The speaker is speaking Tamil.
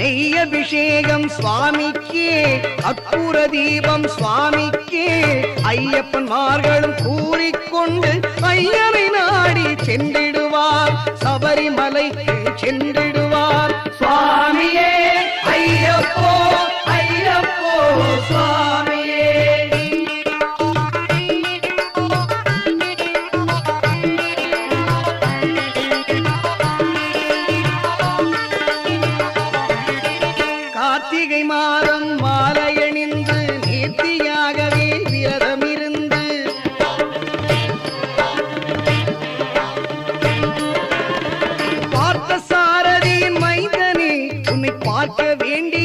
நெய்யபிஷேகம் சுவாமிக்கே, அற்புத தீபம் சுவாமிக்கே, ஐயப்பன்மார்களும் கூறிக்கொண்டு ஐயனை நாடி சென்றிடுவார், சபரிமலைக்கு சென்றிடுவார். சுவாமியே ஐயப்போ ஐயப்போ சுவாமியே. கார்த்திகை மாதம் மாலையணிந்து நேர்த்தியாகவே விரதமிருந்து பார்த்த சாரதியின் மைந்தனே, உன்னை பார்க்க வேண்டி